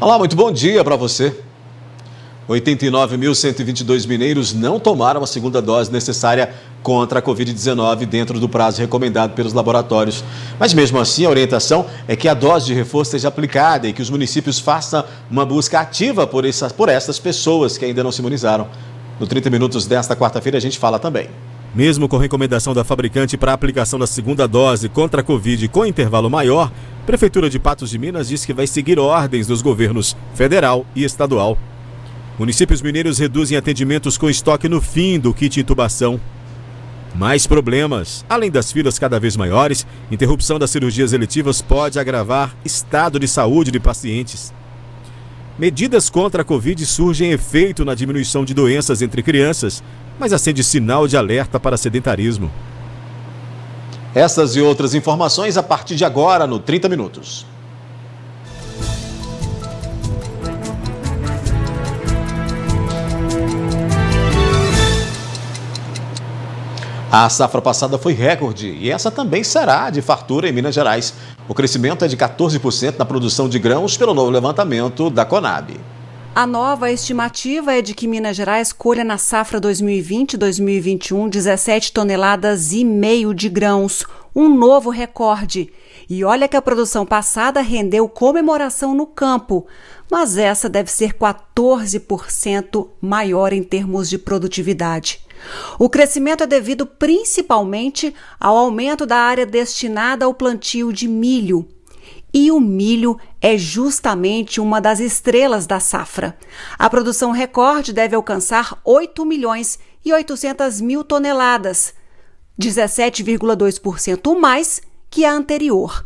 Olá, muito bom dia para você. 89.122 mineiros não tomaram a segunda dose necessária contra a Covid-19 dentro do prazo recomendado pelos laboratórios. Mas mesmo assim, a orientação é que a dose de reforço seja aplicada e que os municípios façam uma busca ativa por essas pessoas que ainda não se imunizaram. No 30 Minutos desta quarta-feira a gente fala também. Mesmo com recomendação da fabricante para a aplicação da segunda dose contra a Covid com intervalo maior, a Prefeitura de Patos de Minas diz que vai seguir ordens dos governos federal e estadual. Municípios mineiros reduzem atendimentos com estoque no fim do kit intubação. Mais problemas. Além das filas cada vez maiores, interrupção das cirurgias eletivas pode agravar estado de saúde de pacientes. Medidas contra a Covid surgem efeito na diminuição de doenças entre crianças, mas acende sinal de alerta para sedentarismo. Essas e outras informações a partir de agora no 30 Minutos. A safra passada foi recorde e essa também será de fartura em Minas Gerais. O crescimento é de 14% na produção de grãos pelo novo levantamento da Conab. A nova estimativa é de que Minas Gerais colha na safra 2020-2021 17 toneladas e meio de grãos, um novo recorde. E olha que a produção passada rendeu comemoração no campo, mas essa deve ser 14% maior em termos de produtividade. O crescimento é devido principalmente ao aumento da área destinada ao plantio de milho. E o milho é justamente uma das estrelas da safra. A produção recorde deve alcançar 8.800.000 toneladas, 17,2% mais que a anterior.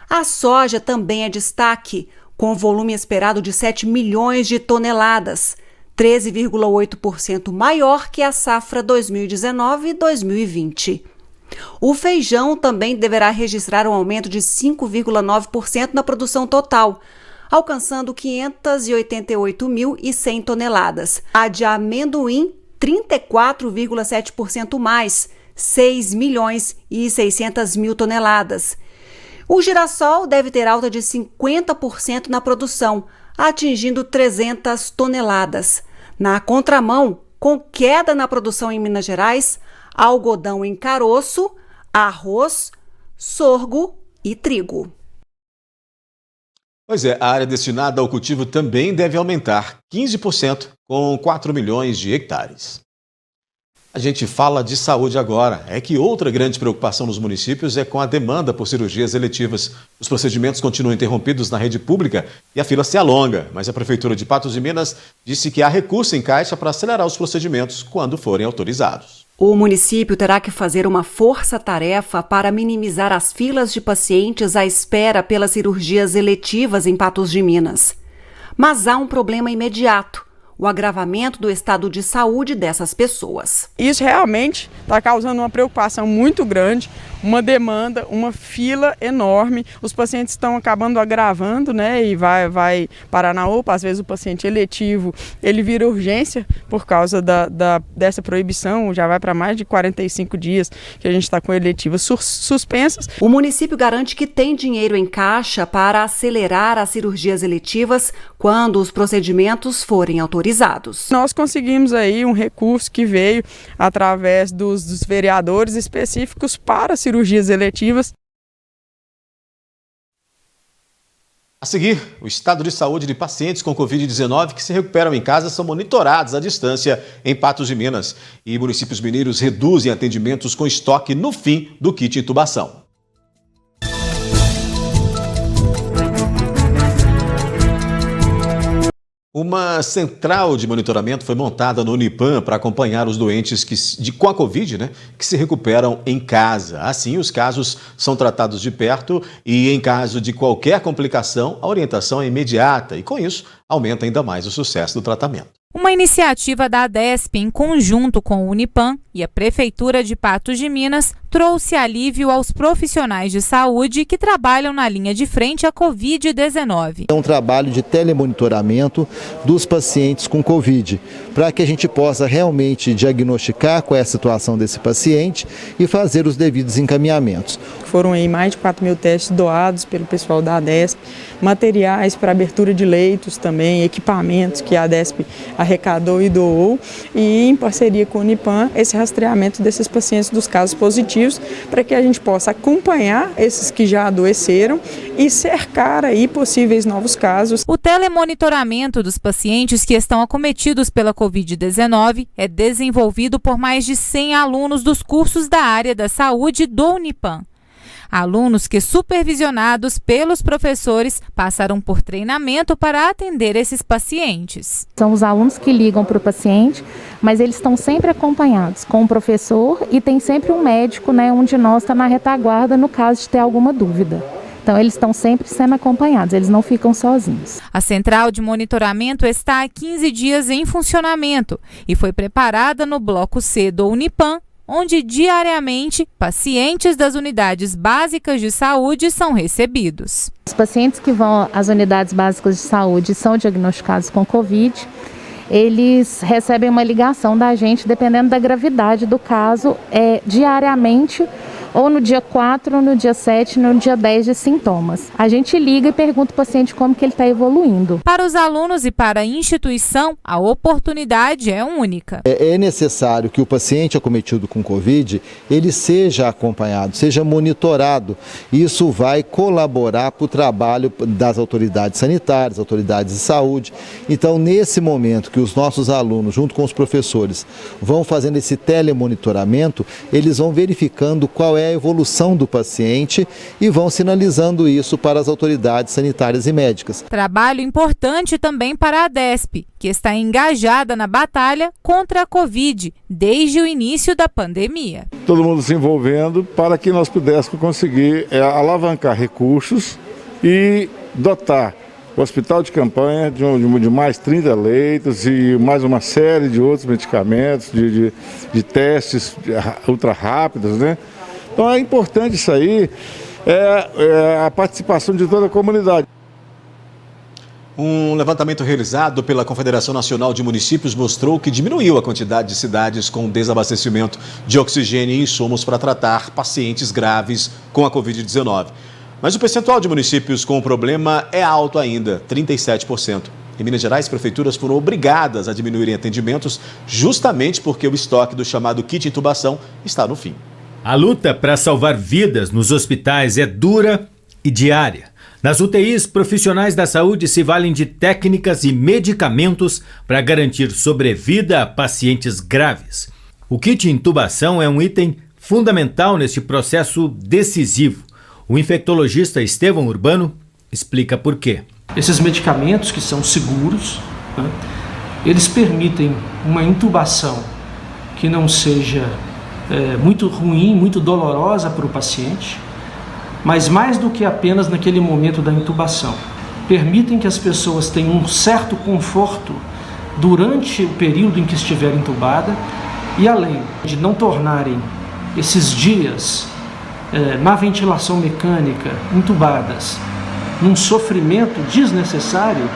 A soja também é destaque, com volume esperado de 7 milhões de toneladas, 13,8% maior que a safra 2019-2020. O feijão também deverá registrar um aumento de 5,9% na produção total, alcançando 588.100 toneladas. A de amendoim, 34,7% mais, 6.600.000 toneladas. O girassol deve ter alta de 50% na produção, atingindo 300 toneladas. Na contramão, com queda na produção em Minas Gerais, algodão em caroço, arroz, sorgo e trigo. Pois é, a área destinada ao cultivo também deve aumentar 15%, com 4 milhões de hectares. A gente fala de saúde agora. É que outra grande preocupação nos municípios é com a demanda por cirurgias eletivas. Os procedimentos continuam interrompidos na rede pública e a fila se alonga, mas a Prefeitura de Patos de Minas disse que há recurso em caixa para acelerar os procedimentos quando forem autorizados. O município terá que fazer uma força-tarefa para minimizar as filas de pacientes à espera pelas cirurgias eletivas em Patos de Minas. Mas há um problema imediato: o agravamento do estado de saúde dessas pessoas. Isso realmente está causando uma preocupação muito grande, uma demanda, uma fila enorme. Os pacientes estão acabando agravando, né? E vai parar na UPA. Às vezes o paciente eletivo, ele vira urgência por causa dessa proibição. Já vai para mais de 45 dias que a gente está com eletivas suspensas. O município garante que tem dinheiro em caixa para acelerar as cirurgias eletivas quando os procedimentos forem autorizados. Nós conseguimos aí um recurso que veio através dos vereadores específicos para cirurgias eletivas. A seguir, o estado de saúde de pacientes com Covid-19 que se recuperam em casa são monitorados à distância em Patos de Minas. E municípios mineiros reduzem atendimentos com estoque no fim do kit intubação. Uma central de monitoramento foi montada no Unipam para acompanhar os doentes com a Covid, que se recuperam em casa. Assim, os casos são tratados de perto e, em caso de qualquer complicação, a orientação é imediata e, com isso, aumenta ainda mais o sucesso do tratamento. Uma iniciativa da ADESP em conjunto com o Unipam e a Prefeitura de Patos de Minas trouxe alívio aos profissionais de saúde que trabalham na linha de frente à Covid-19. É um trabalho de telemonitoramento dos pacientes com Covid, para que a gente possa realmente diagnosticar qual é a situação desse paciente e fazer os devidos encaminhamentos. Foram aí mais de 4.000 testes doados pelo pessoal da ADESP, materiais para abertura de leitos também, equipamentos que a ADESP arrecadou e doou, e em parceria com o Unipan, esse rastreamento desses pacientes dos casos positivos, para que a gente possa acompanhar esses que já adoeceram e cercar aí possíveis novos casos. O telemonitoramento dos pacientes que estão acometidos pela Covid-19 é desenvolvido por mais de 100 alunos dos cursos da área da saúde do Unipan. Alunos que, supervisionados pelos professores, passaram por treinamento para atender esses pacientes. São os alunos que ligam para o paciente, mas eles estão sempre acompanhados com o professor e tem sempre um médico, um de nós está na retaguarda no caso de ter alguma dúvida. Então, eles estão sempre sendo acompanhados, eles não ficam sozinhos. A central de monitoramento está há 15 dias em funcionamento e foi preparada no Bloco C do Unipan, onde diariamente pacientes das unidades básicas de saúde são recebidos. Os pacientes que vão às unidades básicas de saúde são diagnosticados com Covid, eles recebem uma ligação da gente, dependendo da gravidade do caso, diariamente, ou no dia 4, ou no dia 7, no dia 10 de sintomas. A gente liga e pergunta ao paciente como que ele está evoluindo. Para os alunos e para a instituição, a oportunidade é única. É necessário que o paciente acometido com Covid, ele seja acompanhado, seja monitorado. Isso vai colaborar para o trabalho das autoridades sanitárias, autoridades de saúde. Então, nesse momento que os nossos alunos, junto com os professores, vão fazendo esse telemonitoramento, eles vão verificando qual é a evolução do paciente e vão sinalizando isso para as autoridades sanitárias e médicas. Trabalho importante também para a ADESP, que está engajada na batalha contra a Covid desde o início da pandemia. Todo mundo se envolvendo para que nós pudéssemos conseguir alavancar recursos e dotar o hospital de campanha de mais 30 leitos e mais uma série de outros medicamentos, de testes ultra rápidos, Então é importante isso aí, a participação de toda a comunidade. Um levantamento realizado pela Confederação Nacional de Municípios mostrou que diminuiu a quantidade de cidades com desabastecimento de oxigênio e insumos para tratar pacientes graves com a Covid-19. Mas o percentual de municípios com o problema é alto ainda, 37%. Em Minas Gerais, prefeituras foram obrigadas a diminuírem atendimentos justamente porque o estoque do chamado kit intubação está no fim. A luta para salvar vidas nos hospitais é dura e diária. Nas UTIs, profissionais da saúde se valem de técnicas e medicamentos para garantir sobrevida a pacientes graves. O kit intubação é um item fundamental neste processo decisivo. O infectologista Estevão Urbano explica por quê. Esses medicamentos que são seguros, eles permitem uma intubação que não seja muito ruim, muito dolorosa para o paciente, mas mais do que apenas naquele momento da intubação. Permitem que as pessoas tenham um certo conforto durante o período em que estiver entubada e além de não tornarem esses dias na ventilação mecânica, intubadas, num sofrimento desnecessário,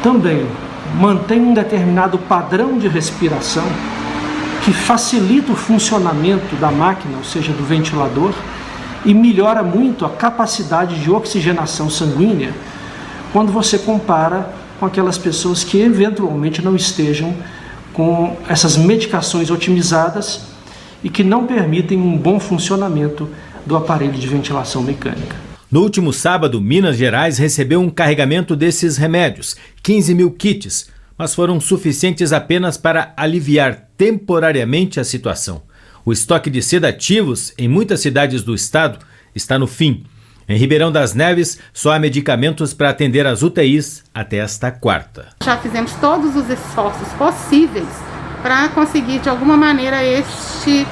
também mantém um determinado padrão de respiração que facilita o funcionamento da máquina, ou seja, do ventilador, e melhora muito a capacidade de oxigenação sanguínea quando você compara com aquelas pessoas que eventualmente não estejam com essas medicações otimizadas e que não permitem um bom funcionamento do aparelho de ventilação mecânica. No último sábado, Minas Gerais recebeu um carregamento desses remédios, 15 mil kits, mas foram suficientes apenas para aliviar temporariamente a situação. O estoque de sedativos em muitas cidades do estado está no fim. Em Ribeirão das Neves, só há medicamentos para atender as UTIs até esta quarta. Já fizemos todos os esforços possíveis para conseguir, de alguma maneira, este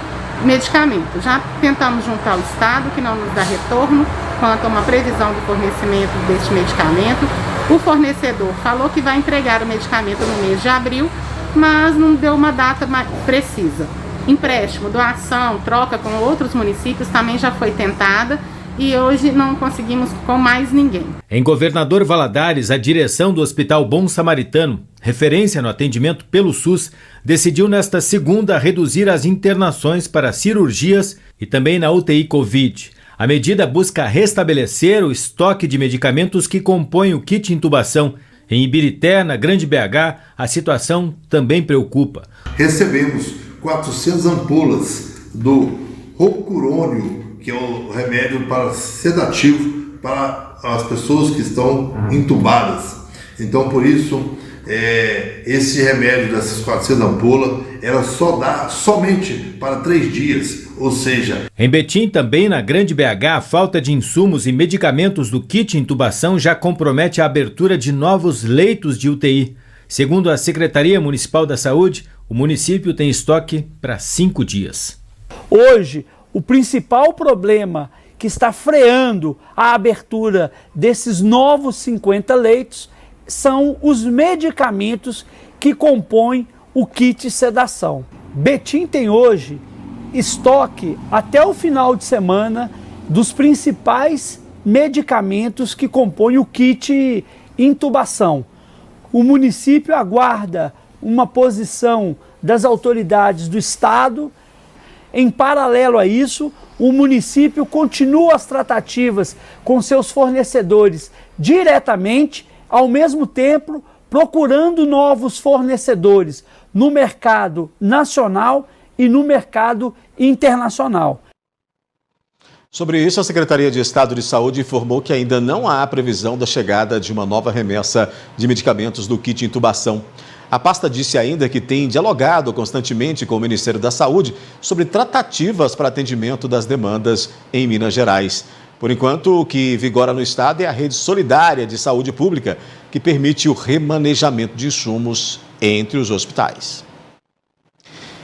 medicamento. Já tentamos juntar o Estado, que não nos dá retorno quanto a uma previsão do fornecimento deste medicamento. O fornecedor falou que vai entregar o medicamento no mês de abril, mas não deu uma data precisa. empréstimo, doação, troca com outros municípios também já foi tentada e hoje não conseguimos com mais ninguém. Em Governador Valadares, a direção do Hospital Bom Samaritano, referência no atendimento pelo SUS, decidiu nesta segunda reduzir as internações para cirurgias e também na UTI Covid. A medida busca restabelecer o estoque de medicamentos que compõem o kit intubação. Em Ibirité, na Grande BH, a situação também preocupa. Recebemos 400 ampolas do rocurônio, que é o remédio para sedativo para as pessoas que estão entubadas. Então, por isso, esse remédio dessas 400 ampolas, ela só dá somente para 3 dias, ou seja... Em Betim, também na Grande BH, a falta de insumos e medicamentos do kit intubação já compromete a abertura de novos leitos de UTI. Segundo a Secretaria Municipal da Saúde, o município tem estoque para 5 dias. Hoje, o principal problema que está freando a abertura desses novos 50 leitos são os medicamentos que compõem o kit sedação. Betim tem hoje estoque até o final de semana dos principais medicamentos que compõem o kit intubação. O município aguarda uma posição das autoridades do estado. Em paralelo a isso, o município continua as tratativas com seus fornecedores diretamente, ao mesmo tempo procurando novos fornecedores no mercado nacional e no mercado internacional. Sobre isso, a Secretaria de Estado de Saúde informou que ainda não há previsão da chegada de uma nova remessa de medicamentos do kit intubação. A pasta disse ainda que tem dialogado constantemente com o Ministério da Saúde sobre tratativas para atendimento das demandas em Minas Gerais. Por enquanto, o que vigora no estado é a rede solidária de saúde pública, que permite o remanejamento de insumos entre os hospitais.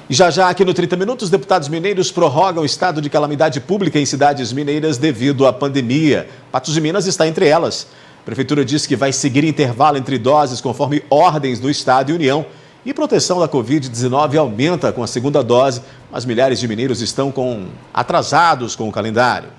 E já aqui no 30 Minutos, deputados mineiros prorrogam o estado de calamidade pública em cidades mineiras devido à pandemia. Patos de Minas está entre elas. A Prefeitura diz que vai seguir intervalo entre doses conforme ordens do Estado e União. E proteção da Covid-19 aumenta com a segunda dose, mas milhares de mineiros estão atrasados com o calendário.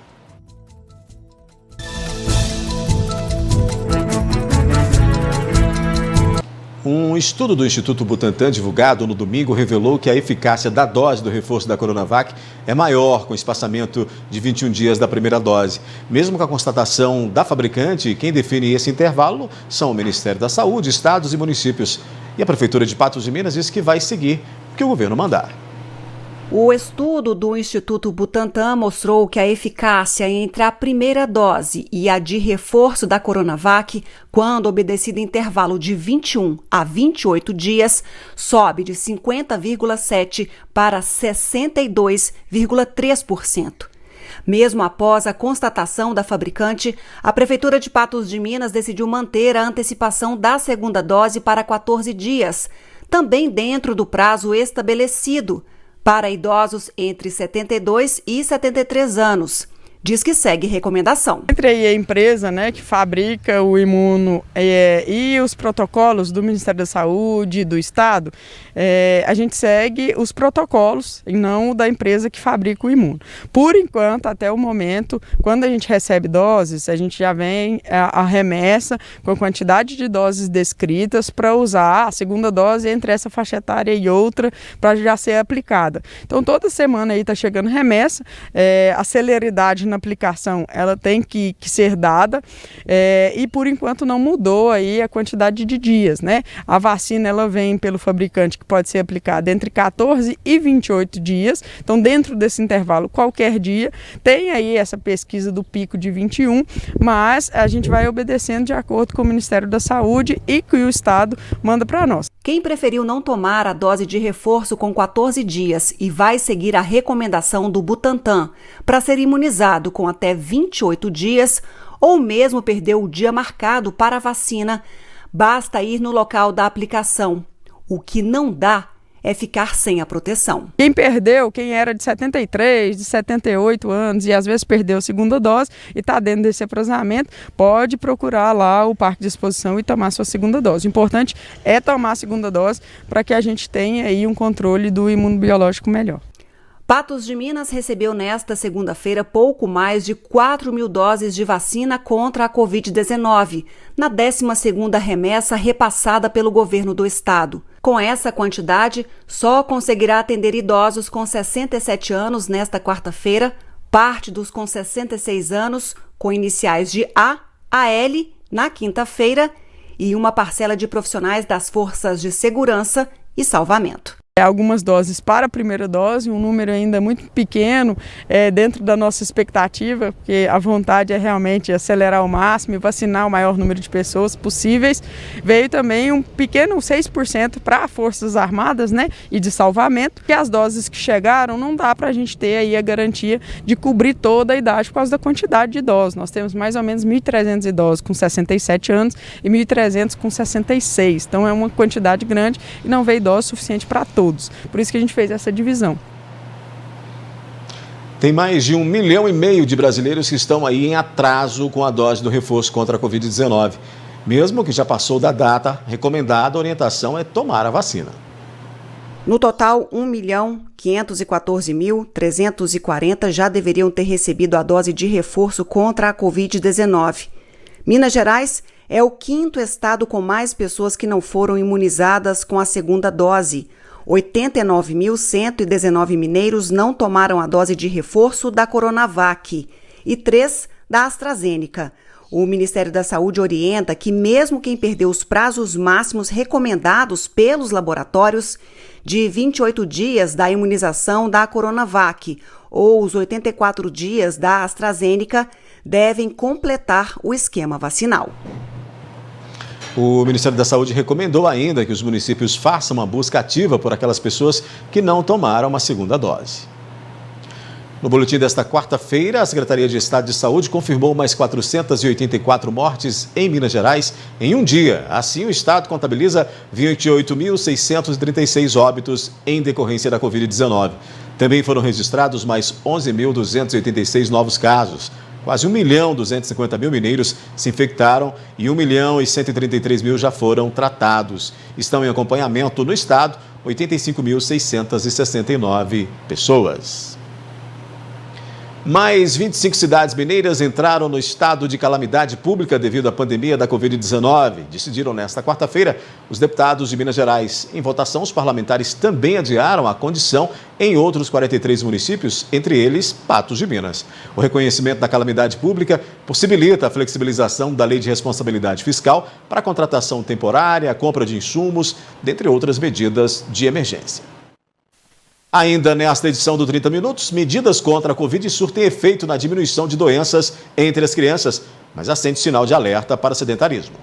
Um estudo do Instituto Butantan, divulgado no domingo, revelou que a eficácia da dose do reforço da Coronavac é maior com espaçamento de 21 dias da primeira dose. Mesmo com a constatação da fabricante, quem define esse intervalo são o Ministério da Saúde, estados e municípios. E a Prefeitura de Patos de Minas diz que vai seguir o que o governo mandar. O estudo do Instituto Butantan mostrou que a eficácia entre a primeira dose e a de reforço da Coronavac, quando obedecida em intervalo de 21 a 28 dias, sobe de 50,7% para 62,3%. Mesmo após a constatação da fabricante, a Prefeitura de Patos de Minas decidiu manter a antecipação da segunda dose para 14 dias, também dentro do prazo estabelecido, para idosos entre 72 e 73 anos. Diz que segue recomendação. Entre aí a empresa, que fabrica o imuno e os protocolos do Ministério da Saúde, do Estado, a gente segue os protocolos e não o da empresa que fabrica o imuno. Por enquanto, até o momento, quando a gente recebe doses, a gente já vem a remessa com a quantidade de doses descritas para usar a segunda dose entre essa faixa etária e outra para já ser aplicada. Então, toda semana aí está chegando remessa, a celeridade na aplicação ela tem que ser dada e por enquanto não mudou aí a quantidade de dias, A vacina ela vem pelo fabricante que pode ser aplicada entre 14 e 28 dias, então dentro desse intervalo qualquer dia, tem aí essa pesquisa do pico de 21, mas a gente vai obedecendo de acordo com o Ministério da Saúde e que o Estado manda para nós. Quem preferiu não tomar a dose de reforço com 14 dias e vai seguir a recomendação do Butantan para ser imunizado com até 28 dias, ou mesmo perdeu o dia marcado para a vacina, basta ir no local da aplicação. O que não dá é ficar sem a proteção. Quem perdeu, quem era de 73, de 78 anos e às vezes perdeu a segunda dose e está dentro desse aprazamento, pode procurar lá o parque de exposição e tomar sua segunda dose. O importante é tomar a segunda dose para que a gente tenha aí um controle do imunobiológico melhor. Patos de Minas recebeu nesta segunda-feira pouco mais de 4 mil doses de vacina contra a Covid-19, na 12ª remessa repassada pelo governo do estado. Com essa quantidade, só conseguirá atender idosos com 67 anos nesta quarta-feira, parte dos com 66 anos, com iniciais de A a L, na quinta-feira, e uma parcela de profissionais das forças de segurança e salvamento. Algumas doses para a primeira dose, um número ainda muito pequeno, dentro da nossa expectativa, porque a vontade é realmente acelerar ao máximo e vacinar o maior número de pessoas possíveis. Veio também um pequeno 6% para Forças Armadas, né, e de salvamento, que as doses que chegaram não dá para a gente ter aí a garantia de cobrir toda a idade por causa da quantidade de idosos. Nós temos mais ou menos 1.300 idosos com 67 anos e 1.300 com 66, então é uma quantidade grande e não veio dose suficiente para todos. Por isso que a gente fez essa divisão. Tem mais de 1,5 milhão de brasileiros que estão aí em atraso com a dose do reforço contra a Covid-19. Mesmo que já passou da data recomendada, a orientação é tomar a vacina. No total, 1.514.340 já deveriam ter recebido a dose de reforço contra a Covid-19. Minas Gerais é o 5º estado com mais pessoas que não foram imunizadas com a segunda dose. 89.119 mineiros não tomaram a dose de reforço da Coronavac e 3 da AstraZeneca. O Ministério da Saúde orienta que mesmo quem perdeu os prazos máximos recomendados pelos laboratórios de 28 dias da imunização da Coronavac ou os 84 dias da AstraZeneca devem completar o esquema vacinal. O Ministério da Saúde recomendou ainda que os municípios façam uma busca ativa por aquelas pessoas que não tomaram uma segunda dose. No boletim desta quarta-feira, a Secretaria de Estado de Saúde confirmou mais 484 mortes em Minas Gerais em um dia. Assim, o Estado contabiliza 28.636 óbitos em decorrência da Covid-19. Também foram registrados mais 11.286 novos casos. Quase 1.250.000 mineiros se infectaram e 1.133.000 já foram tratados. Estão em acompanhamento no estado 85.669 pessoas. Mais 25 cidades mineiras entraram no estado de calamidade pública devido à pandemia da Covid-19. Decidiram nesta quarta-feira os deputados de Minas Gerais. Em votação, os parlamentares também adiaram a condição em outros 43 municípios, entre eles Patos de Minas. O reconhecimento da calamidade pública possibilita a flexibilização da Lei de Responsabilidade Fiscal para a contratação temporária, a compra de insumos, dentre outras medidas de emergência. Ainda nesta edição do 30 Minutos, medidas contra a Covid surtem efeito na diminuição de doenças entre as crianças, mas acende sinal de alerta para sedentarismo.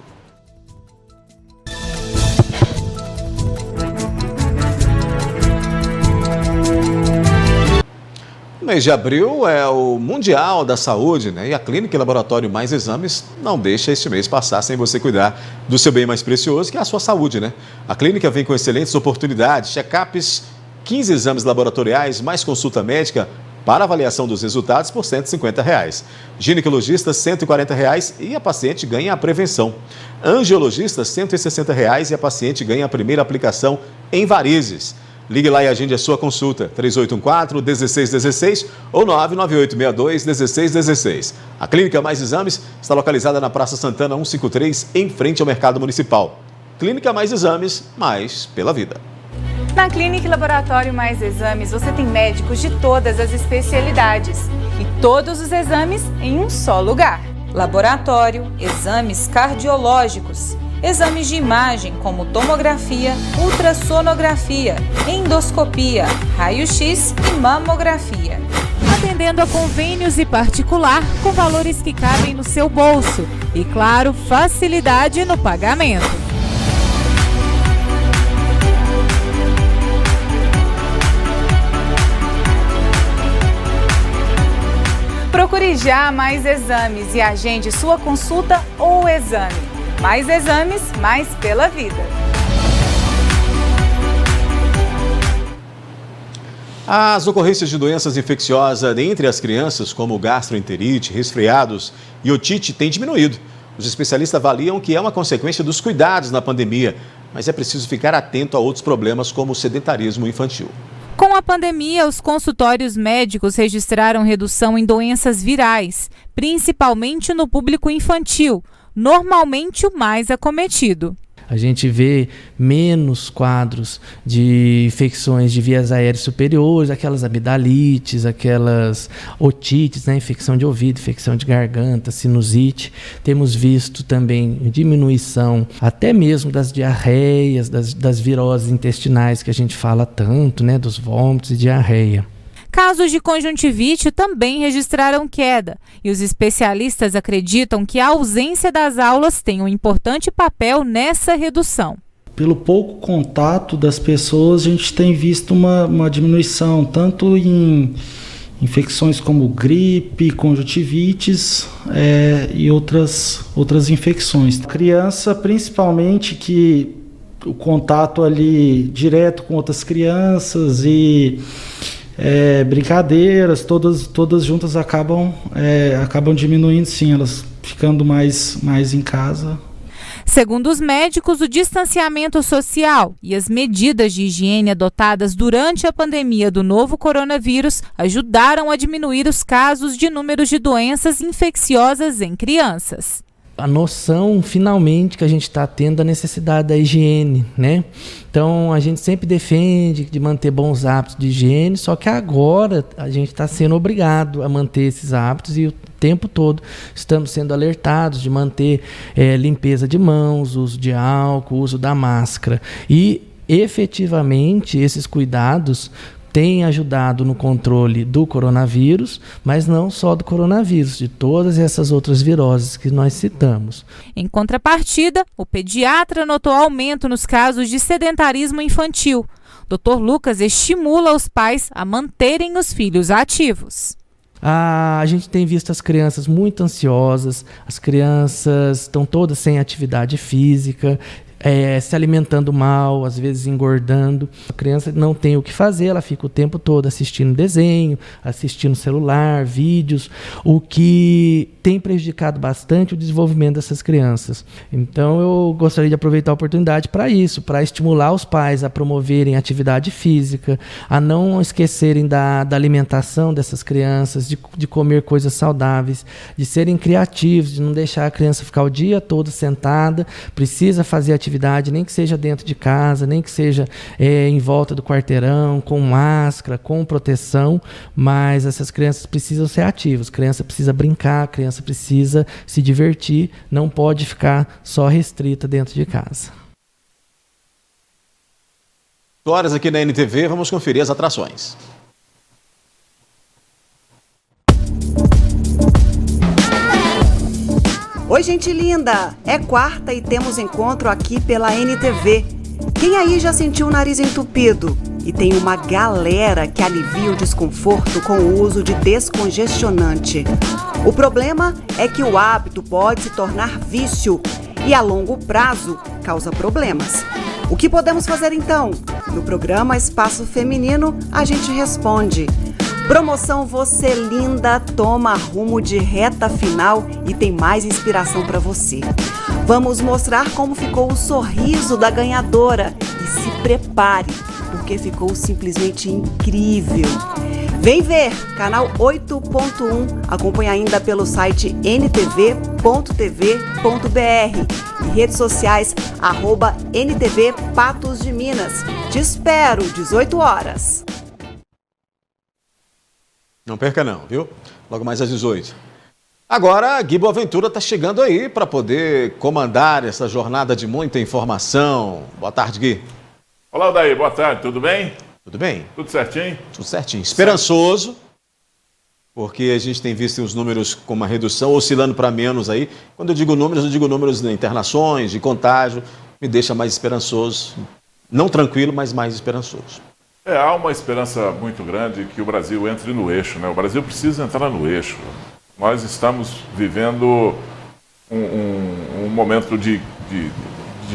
O mês de abril é o Mundial da Saúde, né? E a Clínica e Laboratório Mais Exames não deixa este mês passar sem você cuidar do seu bem mais precioso, que é a sua saúde, né? A clínica vem com excelentes oportunidades, check-ups, 15 exames laboratoriais, mais consulta médica para avaliação dos resultados por R$ 150. Ginecologista, R$ 140 e a paciente ganha a prevenção. Angiologista, R$ 160 e a paciente ganha a primeira aplicação em varizes. Ligue lá e agende a sua consulta, 3814-1616 ou 99862-1616. A Clínica Mais Exames está localizada na Praça Santana 153, em frente ao Mercado Municipal. Clínica Mais Exames, mais pela vida. Na Clínica e Laboratório Mais Exames, você tem médicos de todas as especialidades e todos os exames em um só lugar. Laboratório, exames cardiológicos, exames de imagem como tomografia, ultrassonografia, endoscopia, raio-x e mamografia. Atendendo a convênios e particular com valores que cabem no seu bolso e, claro, facilidade no pagamento. Procure já Mais Exames e agende sua consulta ou exame. Mais exames, mais pela vida. As ocorrências de doenças infecciosas entre as crianças, como gastroenterite, resfriados e otite, têm diminuído. Os especialistas avaliam que é uma consequência dos cuidados na pandemia, mas é preciso ficar atento a outros problemas como o sedentarismo infantil. Com a pandemia, os consultórios médicos registraram redução em doenças virais, principalmente no público infantil, normalmente o mais acometido. A gente vê menos quadros de infecções de vias aéreas superiores, aquelas amidalites, aquelas otites, né? Infecção de ouvido, infecção de garganta, sinusite. Temos visto também diminuição até mesmo das diarreias, das viroses intestinais que a gente fala tanto, né? Dos vômitos e diarreia. Casos de conjuntivite também registraram queda, e os especialistas acreditam que a ausência das aulas tem um importante papel nessa redução. Pelo pouco contato das pessoas, a gente tem visto uma diminuição, tanto em infecções como gripe, conjuntivites e outras infecções. Criança, principalmente, que o contato ali direto com outras crianças e brincadeiras, todas juntas acabam diminuindo, sim, elas ficando mais em casa. Segundo os médicos, o distanciamento social e as medidas de higiene adotadas durante a pandemia do novo coronavírus ajudaram a diminuir os casos de números de doenças infecciosas em crianças. A noção, finalmente, que a gente está tendo da necessidade da higiene, né? Então, a gente sempre defende de manter bons hábitos de higiene, só que agora a gente está sendo obrigado a manter esses hábitos e o tempo todo estamos sendo alertados de manter limpeza de mãos, uso de álcool, uso da máscara. E, efetivamente, esses cuidados tem ajudado no controle do coronavírus, mas não só do coronavírus, de todas essas outras viroses que nós citamos. Em contrapartida, o pediatra notou aumento nos casos de sedentarismo infantil. Dr. Lucas estimula os pais a manterem os filhos ativos. A gente tem visto as crianças muito ansiosas, as crianças estão todas sem atividade física, se alimentando mal, às vezes engordando. A criança não tem o que fazer, ela fica o tempo todo assistindo desenho, assistindo celular, vídeos, o que tem prejudicado bastante o desenvolvimento dessas crianças. Então eu gostaria de aproveitar a oportunidade para isso, para estimular os pais a promoverem atividade física, a não esquecerem da alimentação dessas crianças, de comer coisas saudáveis, de serem criativos, de não deixar a criança ficar o dia todo sentada, precisa fazer atividade, nem que seja dentro de casa, nem que seja em volta do quarteirão, com máscara, com proteção, mas essas crianças precisam ser ativas, a criança precisa brincar, a criança precisa se divertir, não pode ficar só restrita dentro de casa. Horas aqui na NTV, vamos conferir as atrações. Oi, gente linda! É quarta e temos encontro aqui pela NTV. Quem aí já sentiu o nariz entupido? E tem uma galera que alivia o desconforto com o uso de descongestionante. O problema é que o hábito pode se tornar vício e, a longo prazo, causa problemas. O que podemos fazer então? No programa Espaço Feminino, a gente responde. Promoção Você Linda toma rumo de reta final e tem mais inspiração para você. Vamos mostrar como ficou o sorriso da ganhadora e se prepare, porque ficou simplesmente incrível. Vem ver, canal 8.1, acompanha ainda pelo site ntv.tv.br e redes sociais @NTV Patos de Minas. Te espero, 18 horas. Não perca não, viu? Logo mais às 18. Agora, Gui Boaventura está chegando aí para poder comandar essa jornada de muita informação. Boa tarde, Gui. Olá, Odair. Boa tarde. Tudo bem? Tudo bem. Tudo certinho? Tudo certinho. Esperançoso, porque a gente tem visto os números com uma redução, oscilando para menos aí. Quando eu digo números de internações, de contágio, me deixa mais esperançoso. Não tranquilo, mas mais esperançoso. Há uma esperança muito grande que o Brasil entre no eixo, né? O Brasil precisa entrar no eixo. Nós estamos vivendo um momento de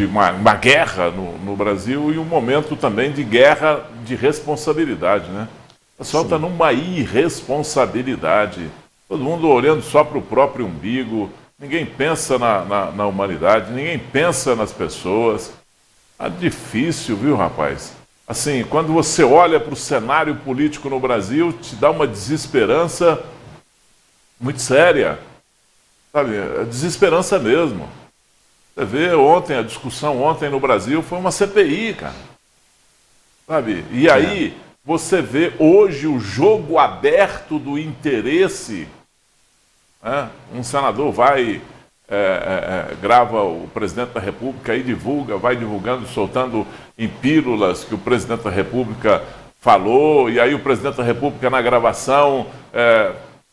uma guerra no Brasil e um momento também de guerra de responsabilidade, né? O pessoal está numa irresponsabilidade. Todo mundo olhando só para o próprio umbigo. Ninguém pensa na humanidade, ninguém pensa nas pessoas. Tá difícil, viu, rapaz? assim, quando você olha para o cenário político no Brasil, te dá uma desesperança muito séria, sabe? Desesperança mesmo. Você vê ontem, a discussão ontem no Brasil foi uma CPI, cara. Sabe? E aí você vê hoje o jogo aberto do interesse. Né? Um senador vai, grava o presidente da República e divulga, vai divulgando, soltando em pílulas que o presidente da República falou, e aí o presidente da República na gravação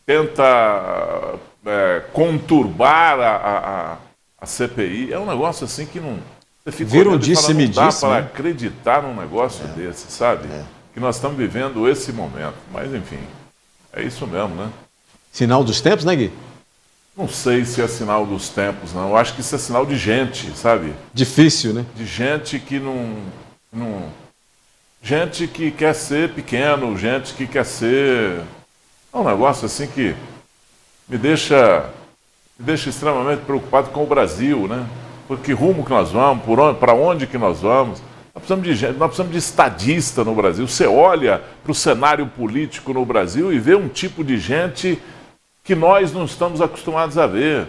tenta conturbar a CPI. É um negócio assim que não... Você fica Vira um olhando e fala, não dá disse-me-disse, para né? acreditar num negócio desse, sabe? Que nós estamos vivendo esse momento. Mas, enfim, é isso mesmo, né? Sinal dos tempos, né, Gui? Não sei se é sinal dos tempos, não. Eu acho que isso é sinal de gente, sabe? Difícil, né? De gente que não... Gente que quer ser pequeno, gente que quer ser... É um negócio assim que me deixa extremamente preocupado com o Brasil, né? Por que rumo que nós vamos, para onde que nós vamos. Nós precisamos de gente, nós precisamos de estadista no Brasil. Você olha para o cenário político no Brasil e vê um tipo de gente que nós não estamos acostumados a ver,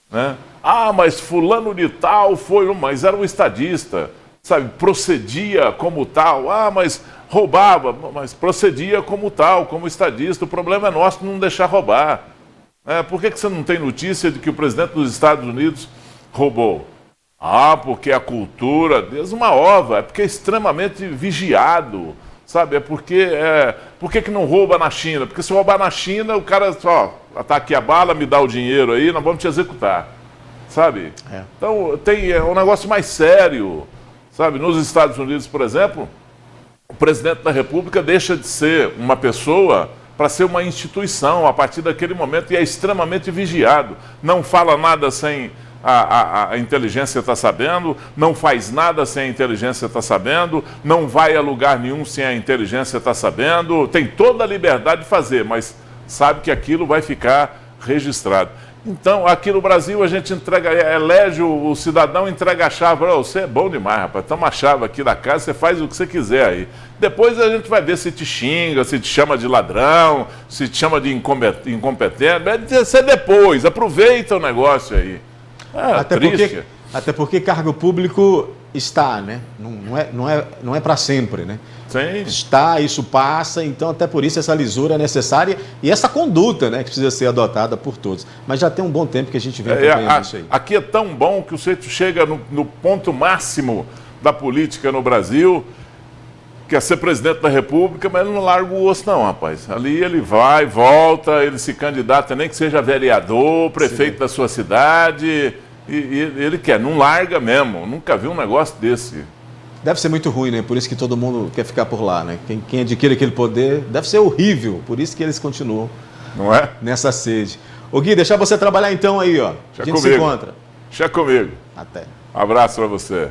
né? Ah, mas fulano de tal mas era um estadista, sabe? Procedia como tal. Ah, mas roubava, mas procedia como tal, como estadista. O problema é nosso não deixar roubar. Por que você não tem notícia de que o presidente dos Estados Unidos roubou? Ah, porque a cultura deles uma ova, é porque é extremamente vigiado, sabe? Por que não rouba na China? Porque se roubar na China, o cara só tá aqui a bala, me dá o dinheiro aí, nós vamos te executar, sabe? Então tem um negócio mais sério, sabe? Nos Estados Unidos, por exemplo, o presidente da República deixa de ser uma pessoa para ser uma instituição a partir daquele momento e é extremamente vigiado. Não fala nada sem a inteligência estar sabendo, não faz nada sem a inteligência estar sabendo, não vai a lugar nenhum sem a inteligência estar sabendo, tem toda a liberdade de fazer, mas sabe que aquilo vai ficar registrado. Então, aqui no Brasil, a gente elege o cidadão, entrega a chave. Você é bom demais, rapaz. Toma a chave aqui da casa, você faz o que você quiser aí. Depois a gente vai ver se te xinga, se te chama de ladrão, se te chama de incompetente. Você depois, aproveita o negócio aí. Até porque cargo público está, né? Não é para sempre, né? Sim. Está, isso passa, então até por isso essa lisura é necessária e essa conduta, né, que precisa ser adotada por todos. Mas já tem um bom tempo que a gente vem acompanhando isso aí. Aqui é tão bom que o sujeito chega no ponto máximo da política no Brasil, quer ser presidente da República, mas ele não larga o osso não, rapaz. Ali ele vai, volta, ele se candidata, nem que seja vereador, prefeito da sua cidade, e ele quer, não larga mesmo. Nunca vi um negócio desse. Deve ser muito ruim, né? Por isso que todo mundo quer ficar por lá, né? Quem adquire aquele poder deve ser horrível, por isso que eles continuam, não é? Nessa sede. Ô Gui, deixar você trabalhar então aí, ó. A gente se encontra. Deixa comigo. Até. Abraço para você.